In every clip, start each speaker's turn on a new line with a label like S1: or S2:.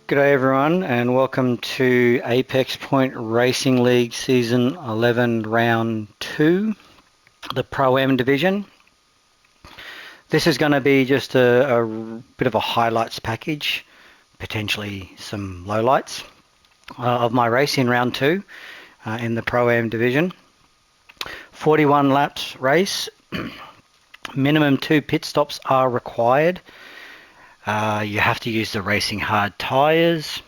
S1: G'day everyone and welcome to Apex Point Racing League Season 11 Round 2, the ProAm division. This is going to be just a bit of a highlights package, potentially some lowlights of my race in Round 2 in the ProAm division. 41 laps race, minimum 2 pit stops are required. You have to use the racing hard tyres,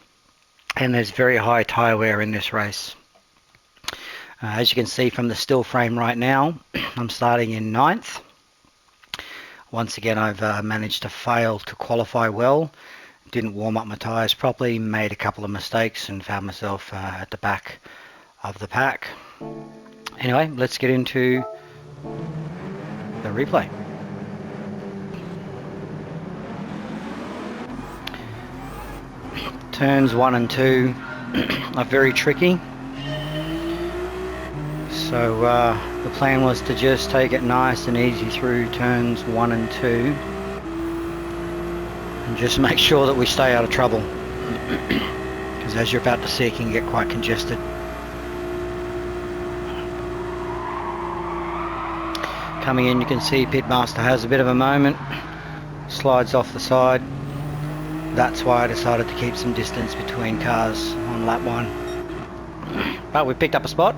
S1: and there's very high tyre wear in this race. As you can see from the still frame right now, I'm starting in 9th. Once again, I've managed to fail to qualify well. Didn't warm up my tyres properly, made a couple of mistakes and found myself at the back of the pack. Anyway, let's get into the replay. Turns 1 and 2 are very tricky, so the plan was to just take it nice and easy through turns 1 and 2 and just make sure that we stay out of trouble, because as you're about to see, it can get quite congested. Coming in, you can see Pitmaster has a bit of a moment, slides off the side. That's why I decided to keep some distance between cars on lap 1. But we picked up a spot.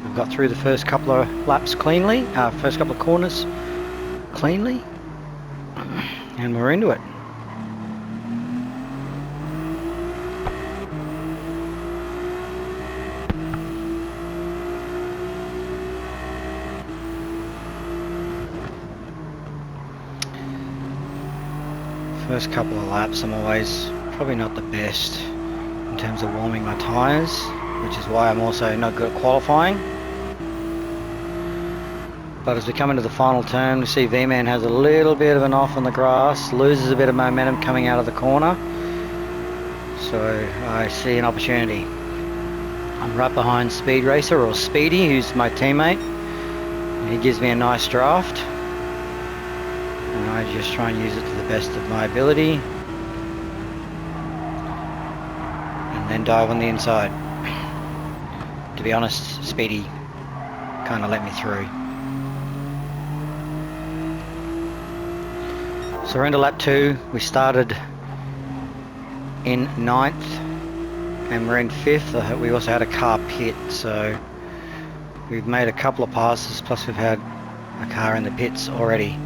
S1: We've got through the first couple of laps cleanly, first couple of corners cleanly, and we're into it. First couple of laps I'm always probably not the best in terms of warming my tyres, which is why I'm also not good at qualifying. But as we come into the final turn, we see V-Man has a little bit of an off on the grass, loses a bit of momentum coming out of the corner. So I see an opportunity. I'm right behind Speed Racer, or Speedy, who's my teammate. He gives me a nice draft. And I just try and use it to the best of my ability, and then dive on the inside. To be honest, Speedy kind of let me through. So we're into lap 2. We started in 9th and we're in 5th. We also had a car pit, so we've made a couple of passes, plus we've had a car in the pits already.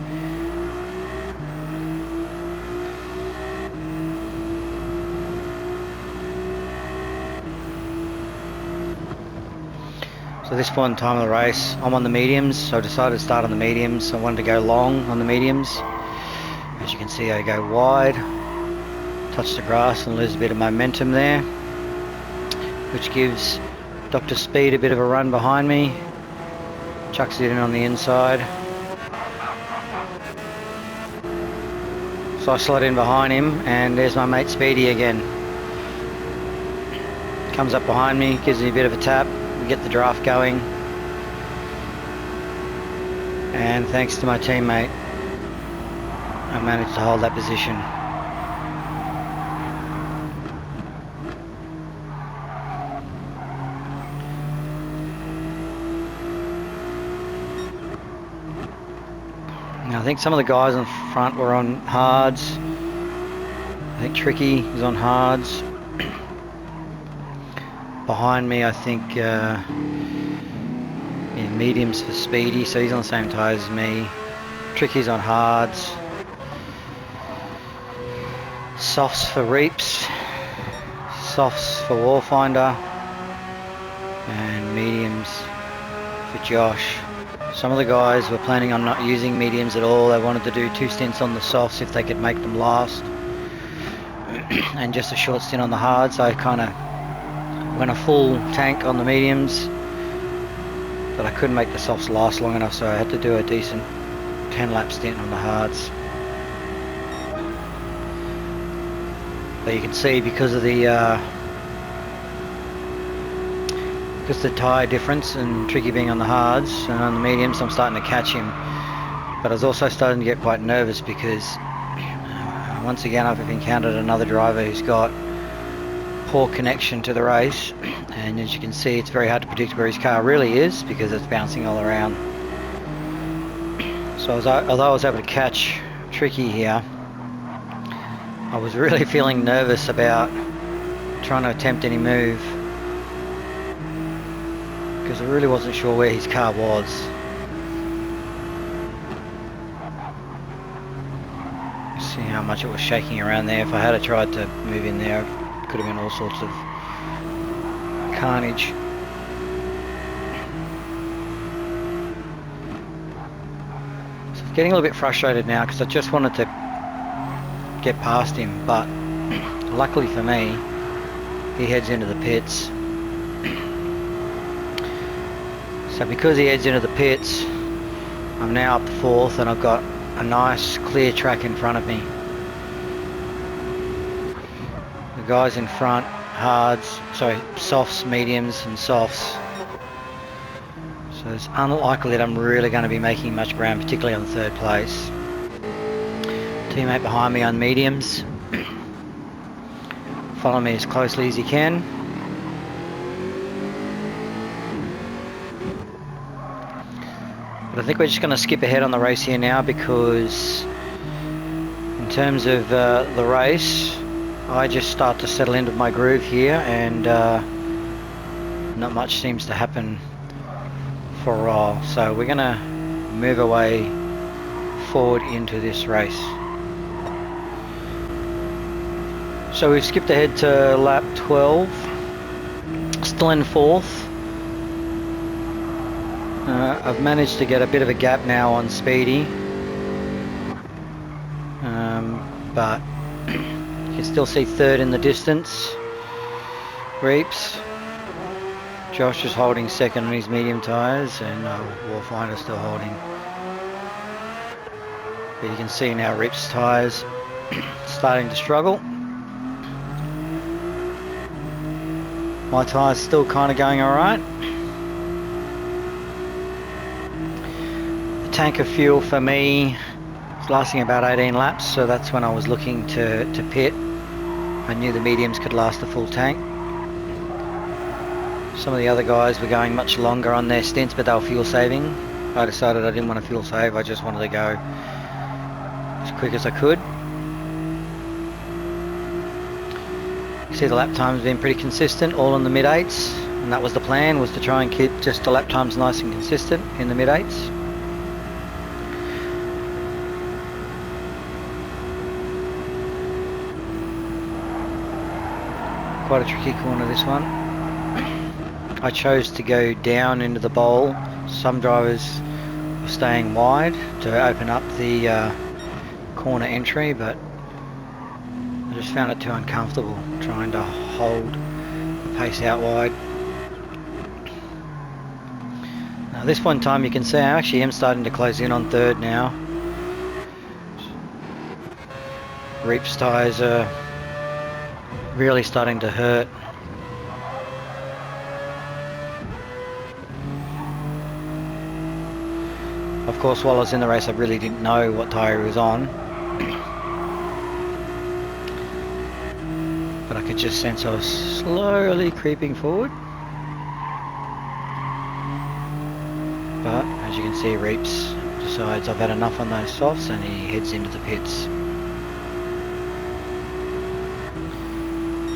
S1: So this point in time of the race, I'm on the mediums, so I decided to start on the mediums. I wanted to go long on the mediums. As you can see, I go wide, touch the grass and lose a bit of momentum there, which gives Dr. Speed a bit of a run behind me. Chucks it in on the inside. So I slide in behind him, and there's my mate Speedy again. Comes up behind me, gives me a bit of a tap. Get the draft going, and thanks to my teammate, I managed to hold that position. Now I think some of the guys in front were on hards. I think Tricky is on hards. Behind me, I think mediums for Speedy, so he's on the same tyres as me. Tricky's on hards. Softs for Reaps. Softs for Warfinder. And mediums for Josh. Some of the guys were planning on not using mediums at all. They wanted to do 2 stints on the softs if they could make them last. And just a short stint on the hards. So I kind of went a full tank on the mediums, but I couldn't make the softs last long enough, so I had to do a decent 10-lap stint on the hards. But you can see because of the tyre difference and Tricky being on the hards and on the mediums, I'm starting to catch him. But I was also starting to get quite nervous because once again I've encountered another driver who's got poor connection to the race, and as you can see it's very hard to predict where his car really is because it's bouncing all around. So although I was able to catch Tricky here, I was really feeling nervous about trying to attempt any move because I really wasn't sure where his car was. See how much it was shaking around there. If I had tried to move in there, it could have been all sorts of carnage. So I'm getting a little bit frustrated now because I just wanted to get past him, but luckily for me he heads into the pits. So because he heads into the pits, I'm now up to 4th and I've got a nice clear track in front of me. The guys in front, softs, mediums and softs. So it's unlikely that I'm really going to be making much ground, particularly on 3rd place. Teammate behind me on mediums. Follow me as closely as you can. But I think we're just going to skip ahead on the race here now because in terms of the race, I just start to settle into my groove here, and not much seems to happen for a while. So we're going to move away forward into this race. So we've skipped ahead to lap 12, still in 4th. I've managed to get a bit of a gap now on Speedy, but you can still see 3rd in the distance. Reeps. Josh is holding 2nd on his medium tyres, and Warfinder's still holding. But you can see now Reeps' tyres starting to struggle. My tyre's still kind of going alright. The tank of fuel for me is lasting about 18 laps, so that's when I was looking to pit. I knew the mediums could last a full tank. Some of the other guys were going much longer on their stints, but they were fuel saving. I decided I didn't want to fuel save, I just wanted to go as quick as I could. See, the lap time's been pretty consistent, all in the mid-8s, and that was the plan, was to try and keep just the lap times nice and consistent in the mid-8s. Quite a tricky corner, this one. I chose to go down into the bowl. Some drivers were staying wide to open up the corner entry, but I just found it too uncomfortable trying to hold the pace out wide. Now this one time you can see I actually am starting to close in on 3rd now. Reeps' tyres are really starting to hurt. Of course, while I was in the race I really didn't know what tyre he was on, but I could just sense I was slowly creeping forward. But as you can see, Reeps decides I've had enough on those softs and he heads into the pits.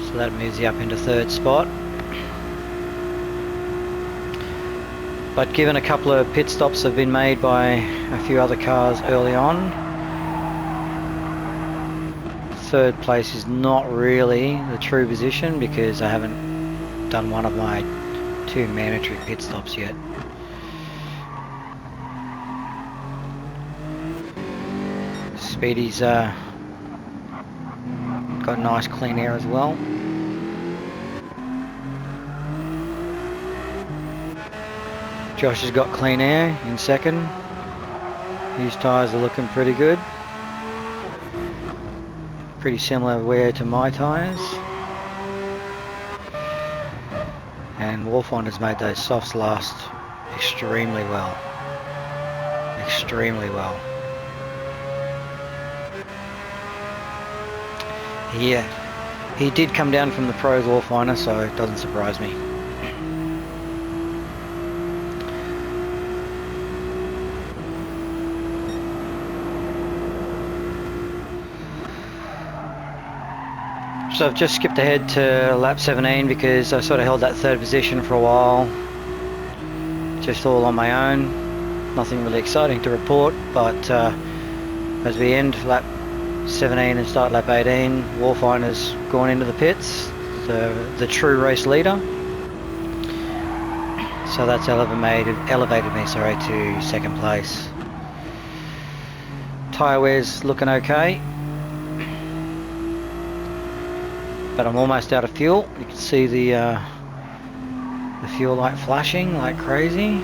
S1: So that moves you up into 3rd spot. But given a couple of pit stops have been made by a few other cars early on, 3rd place is not really the true position because I haven't done one of my 2 mandatory pit stops yet. Speedy's got nice clean air as well. Josh has got clean air in 2nd. His tyres are looking pretty good. Pretty similar wear to my tyres. And Warfinder's made those softs last extremely well. Extremely well. He did come down from the Pros Warfinder, so it doesn't surprise me. So I've just skipped ahead to lap 17 because I sort of held that third position for a while, just all on my own. Nothing really exciting to report, but as we end lap 17 and start lap 18, Warfinder's gone into the pits, the true race leader. So that's elevated me, to second place. Tyre wear's looking okay, but I'm almost out of fuel. You can see the fuel light flashing like crazy.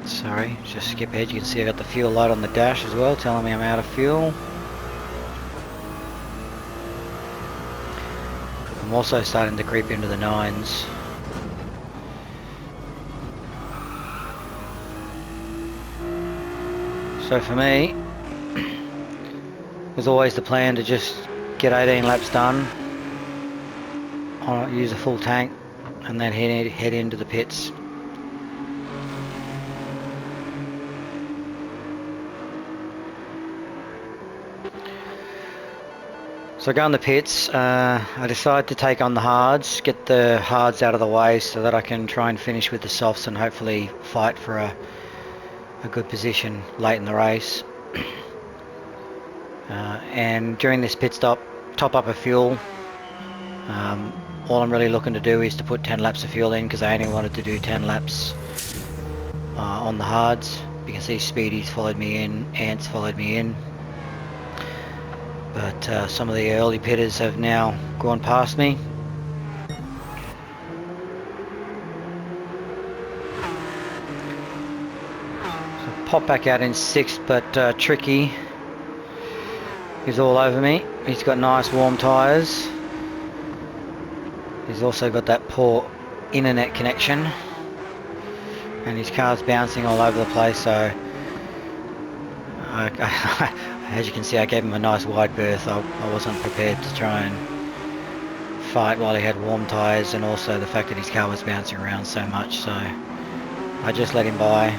S1: Sorry, just skip ahead. You can see I got the fuel light on the dash as well, telling me I'm out of fuel. I'm also starting to creep into the 9s. So for me, it was always the plan to just get 18 laps done, use a full tank, and then head into the pits. So I go in the pits, I decide to take on the hards, get the hards out of the way so that I can try and finish with the softs and hopefully fight for a good position late in the race. And during this pit stop, top up of fuel. All I'm really looking to do is to put 10 laps of fuel in because I only wanted to do 10 laps on the hards. You can see Speedy's followed me in, Ant's followed me in. But some of the early pitters have now gone past me. So pop back out in 6th, but Tricky is all over me. He's got nice warm tyres. He's also got that poor internet connection. And his car's bouncing all over the place, so as you can see, I gave him a nice wide berth. I wasn't prepared to try and fight while he had warm tyres, and also the fact that his car was bouncing around so much, so I just let him by.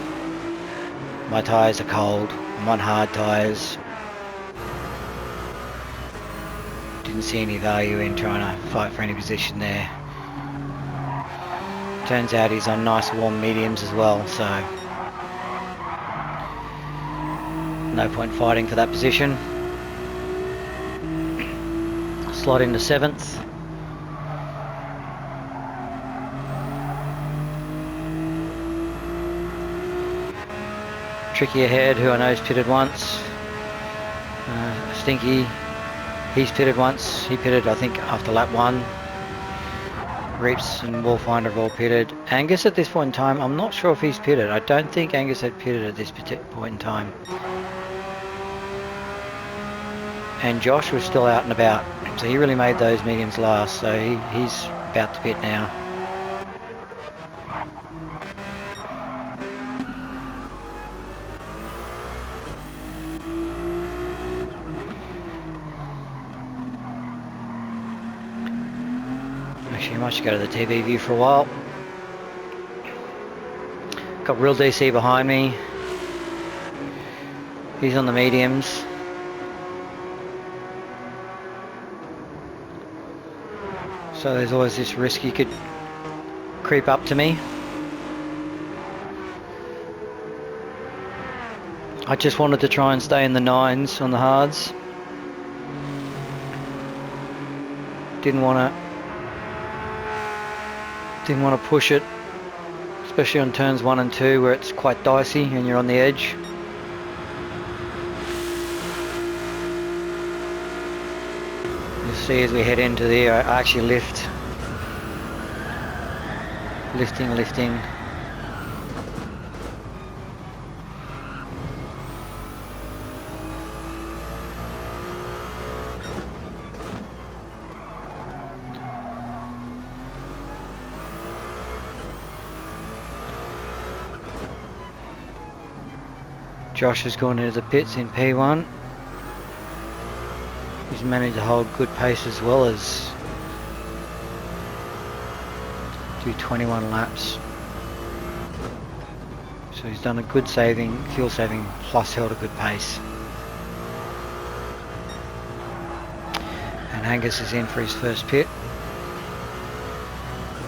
S1: My tyres are cold, I'm on hard tyres. Didn't see any value in trying to fight for any position there. Turns out he's on nice warm mediums as well, so no point fighting for that position. Slot into 7th. Tricky ahead, who I know's pitted once. Stinky, he's pitted once. He pitted, I think, after lap 1. Reaps and Warfinder have all pitted. Angus at this point in time, I'm not sure if he's pitted. I don't think Angus had pitted at this point in time. And Josh was still out and about, so he really made those mediums last, so he's about to pit now. Actually, I might just go to the TV view for a while. Got Real DC behind me. He's on the mediums. So there's always this risk he could creep up to me. I just wanted to try and stay in the 9s on the hards. Didn't want to push it, especially on turns 1 and 2 where it's quite dicey and you're on the edge. You'll see as we head into there, I actually lifting. Josh has gone into the pits in P1. He's managed to hold good pace as well as do 21 laps. So he's done a good fuel saving, plus held a good pace. And Angus is in for his first pit.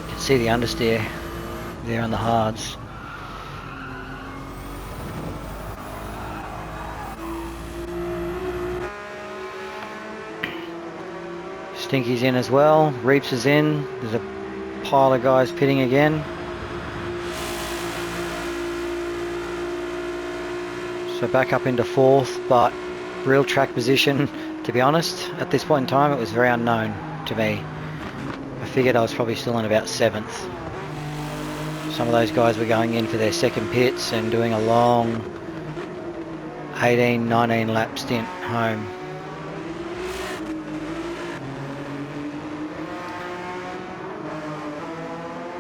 S1: You can see the understeer there on the hards. Stinky's in as well. Reeps is in. There's a pile of guys pitting again. So back up into fourth, but real track position, to be honest, at this point in time it was very unknown to me. I figured I was probably still in about seventh. Some of those guys were going in for their second pits and doing a long 18, 19 lap stint home.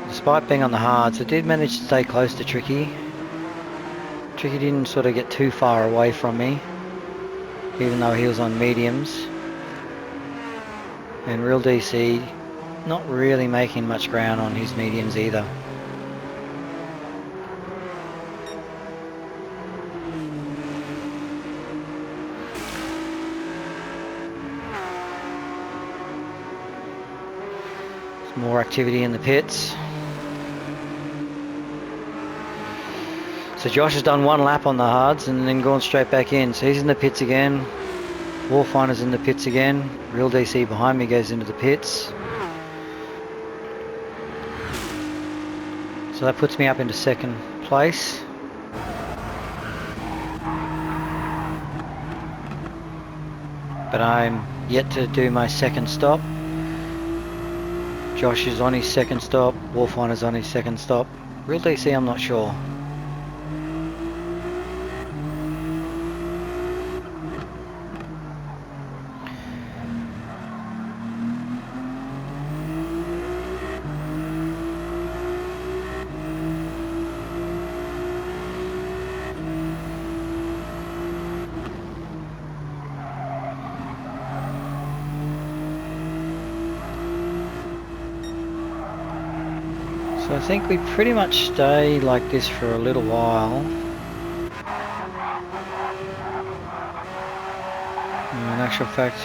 S1: Despite being on the hards, I did manage to stay close to Tricky. Tricky didn't sort of get too far away from me, even though he was on mediums. And Real DC not really making much ground on his mediums either. There's more activity in the pits. So Josh has done one lap on the hards and then gone straight back in. So he's in the pits again. Warfiner's in the pits again. Real DC behind me goes into the pits. So that puts me up into second place. But I'm yet to do my second stop. Josh is on his second stop. Warfiner's on his second stop. Real DC, I'm not sure. So I think we pretty much stay like this for a little while. In actual fact,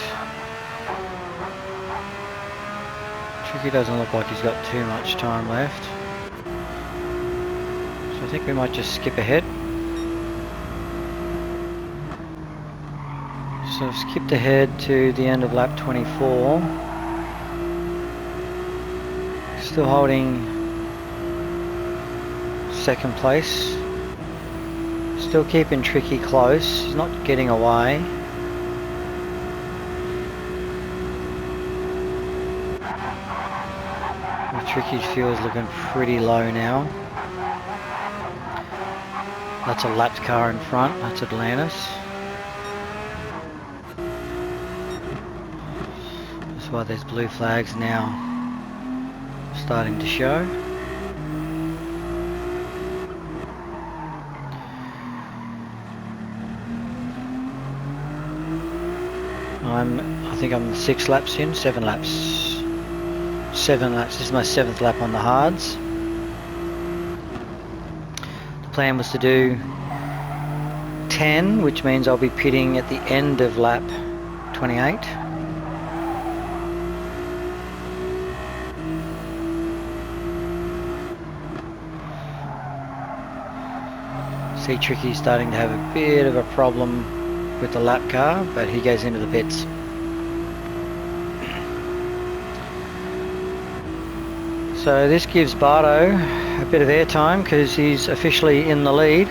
S1: Tricky doesn't look like he's got too much time left. So I think we might just skip ahead. So I've skipped ahead to the end of lap 24. Still holding second place. Still keeping Tricky close. He's not getting away. Tricky's fuel is looking pretty low now. That's a lapped car in front. That's Atlantis. That's why there's blue flags now starting to show. I think I'm 6 laps in, 7 laps. 7 laps, this is my 7th lap on the hards. The plan was to do 10, which means I'll be pitting at the end of lap 28. See Tricky starting to have a bit of a problem with the lap car, but he goes into the pits. So this gives Bardo a bit of airtime because he's officially in the lead.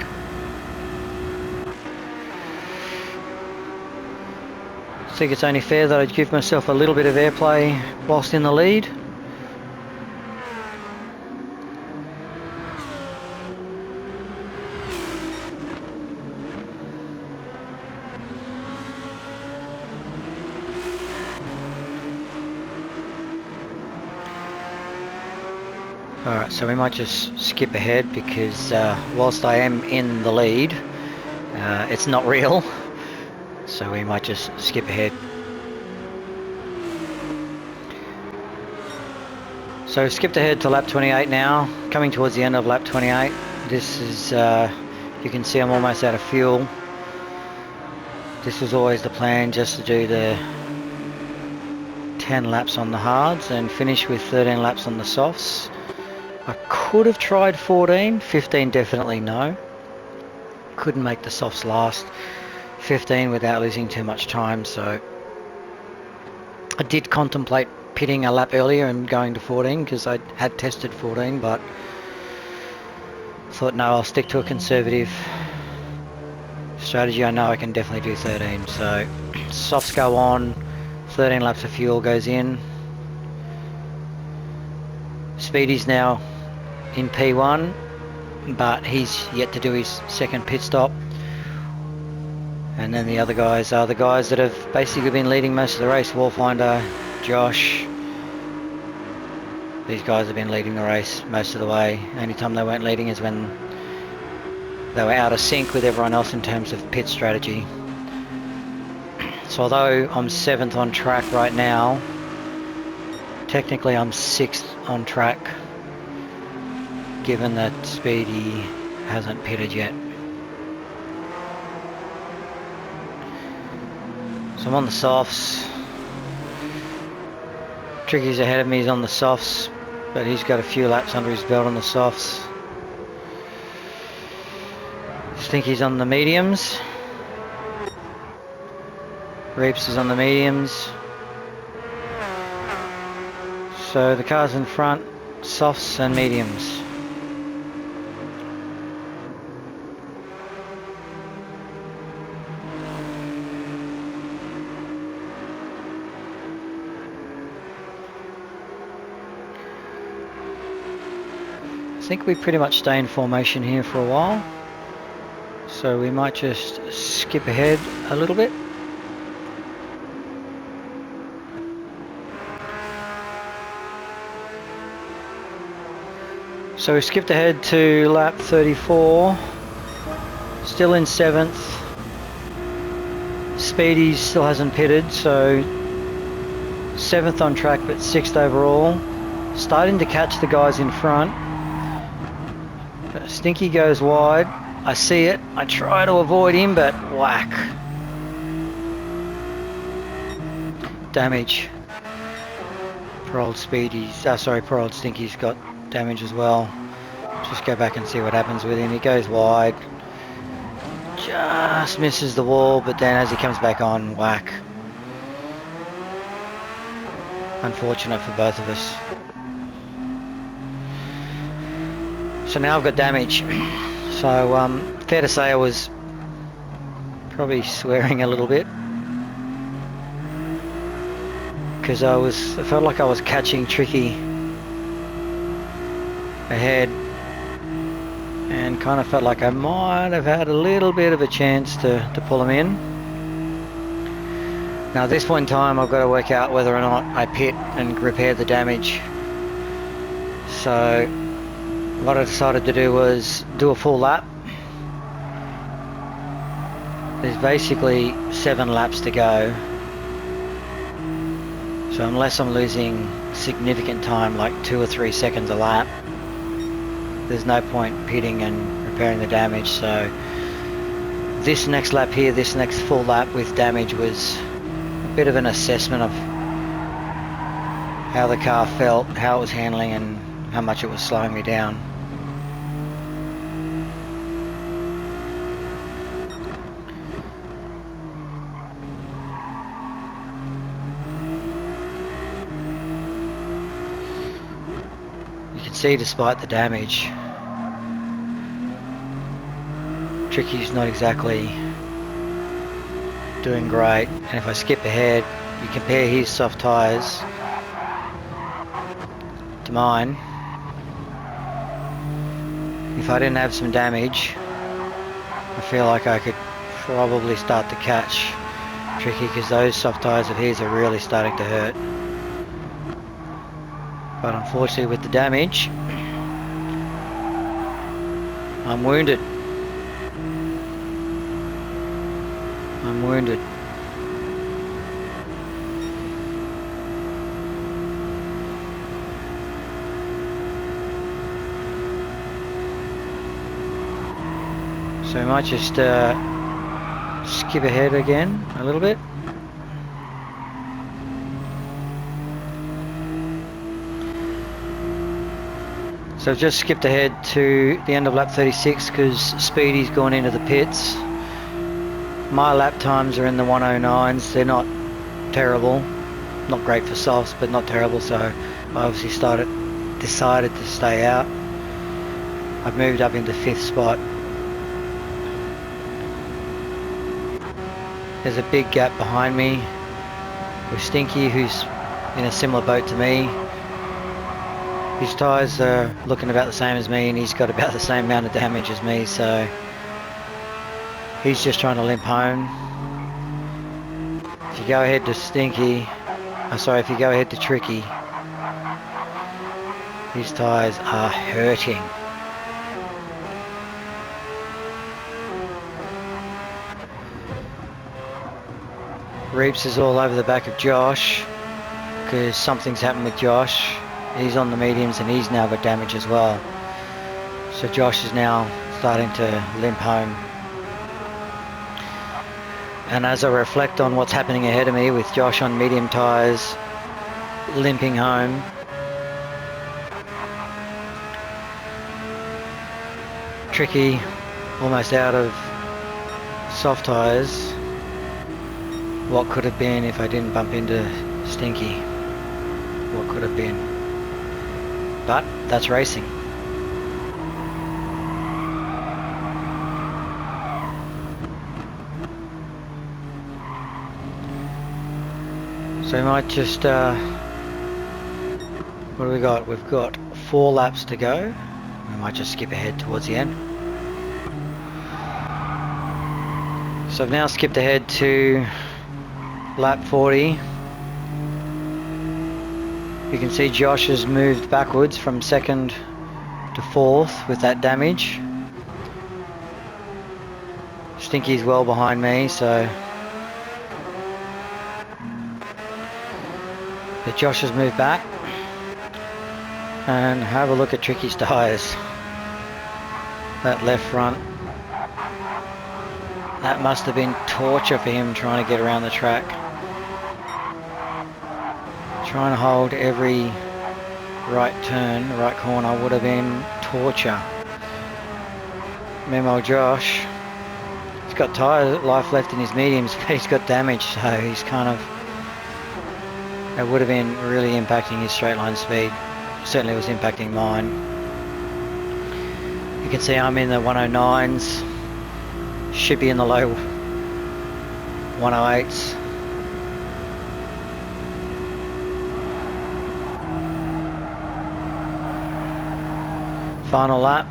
S1: I think it's only fair that I'd give myself a little bit of airplay whilst in the lead. So we might just skip ahead because whilst I am in the lead, it's not real, so we might just skip ahead. So skipped ahead to lap 28 now, coming towards the end of lap 28. This is, you can see I'm almost out of fuel. This was always the plan, just to do the 10 laps on the hards and finish with 13 laps on the softs. I could have tried 14, 15 definitely no. Couldn't make the softs last 15 without losing too much time, so I did contemplate pitting a lap earlier and going to 14 because I had tested 14, but thought no, I'll stick to a conservative strategy. I know I can definitely do 13, so softs go on, 13 laps of fuel goes in. Speedy's now in P1, but he's yet to do his second pit stop. And then the other guys are the guys that have basically been leading most of the race. Wallfinder, Josh. These guys have been leading the race most of the way. Only time they weren't leading is when they were out of sync with everyone else in terms of pit strategy. So although I'm 7th on track right now, technically I'm 6th on track, given that Speedy hasn't pitted yet. So I'm on the softs. Tricky's ahead of me, he's on the softs, but he's got a few laps under his belt on the softs. Stinky's on the mediums. Reeps is on the mediums. So the cars in front, softs and mediums. I think we pretty much stay in formation here for a while, so we might just skip ahead a little bit. So we skipped ahead to lap 34, still in 7th. Speedy still hasn't pitted, so 7th on track but 6th overall. Starting to catch the guys in front. Stinky goes wide. I see it. I try to avoid him, but whack. Damage. Poor old Speedy's, poor old Stinky's got damage as well. Just go back and see what happens with him. He goes wide. Just misses the wall, but then as he comes back on, whack. Unfortunate for both of us. So now I've got damage. So fair to say I was probably swearing a little bit, because I felt like I was catching Tricky ahead and kind of felt like I might have had a little bit of a chance to pull him in. Now at this point in time I've got to work out whether or not I pit and repair the damage. So what I decided to do was do a full lap. There's basically 7 laps to go. So unless I'm losing significant time, like 2 or 3 seconds a lap, there's no point pitting and repairing the damage. So this next lap here, this next full lap with damage, was a bit of an assessment of how the car felt, how it was handling, and how much it was slowing me down. You can see, despite the damage, Tricky's not exactly doing great. And if I skip ahead, you compare his soft tyres to mine. If I didn't have some damage, I feel like I could probably start to catch Tricky, because those soft tyres of his are really starting to hurt. But unfortunately with the damage, I'm wounded. I'm wounded. So I might just skip ahead again a little bit. So I've just skipped ahead to the end of lap 36 because Speedy's gone into the pits. My lap times are in the 109s. They're not terrible. Not great for softs, but not terrible. So I obviously decided to stay out. I've moved up into 5th spot. There's a big gap behind me with Stinky, who's in a similar boat to me. His tyres are looking about the same as me, and he's got about the same amount of damage as me, so he's just trying to limp home. If you go ahead to Stinky, if you go ahead to Tricky, his tyres are hurting. Reeps is all over the back of Josh because something's happened with Josh. He's on the mediums and he's now got damage as well. So Josh is now starting to limp home. And as I reflect on what's happening ahead of me with Josh on medium tyres, limping home, Tricky almost out of soft tyres. What could have been if I didn't bump into Stinky? What could have been? But that's racing. So we might just, what do we got? We've got 4 laps to go. We might just skip ahead towards the end. So I've now skipped ahead to lap 40. You can see Josh has moved backwards from 2nd to 4th with that damage. Stinky's well behind me, so but Josh has moved back. And have a look at Tricky's tyres. That left front, that must have been torture for him trying to get around the track. Trying to hold every right turn, right corner would have been torture. Meanwhile Josh, he's got tyre life left in his mediums, but he's got damage, so he's kind of, it would have been really impacting his straight line speed. Certainly was impacting mine. You can see I'm in the 109s, should be in the low 108s. Final lap.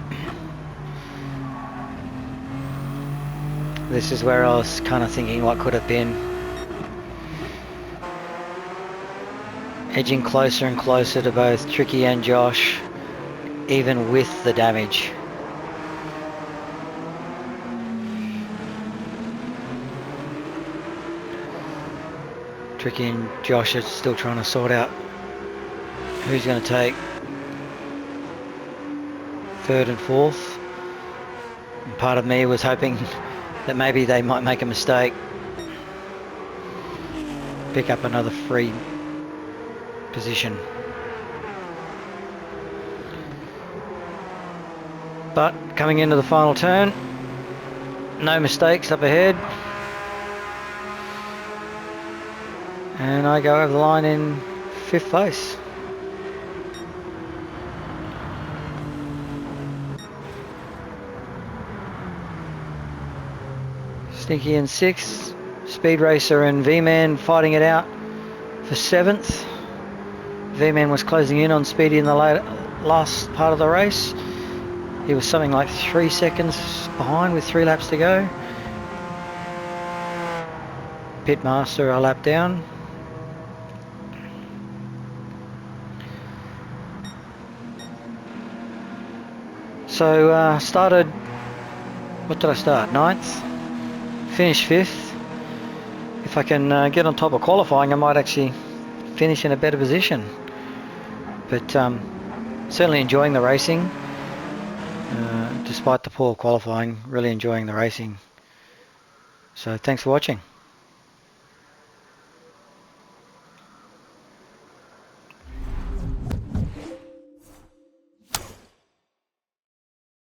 S1: This is where I was kind of thinking what could have been. Edging closer and closer to both Tricky and Josh, even with the damage. Tricky and Josh are still trying to sort out who's going to take 3rd and 4th. And part of me was hoping that maybe they might make a mistake, pick up another free position. But coming into the final turn, no mistakes up ahead, and I go over the line in 5th place. Stinky in 6th, Speed Racer and V-Man fighting it out for 7th. V-Man was closing in on Speedy in the last part of the race. He was something like 3 seconds behind with 3 laps to go. Pitmaster a lap down. So started, what did I start? 9th, finished 5th. if I can get on top of qualifying, I might actually finish in a better position. But certainly enjoying the racing, despite the poor qualifying, really enjoying the racing. So thanks for watching.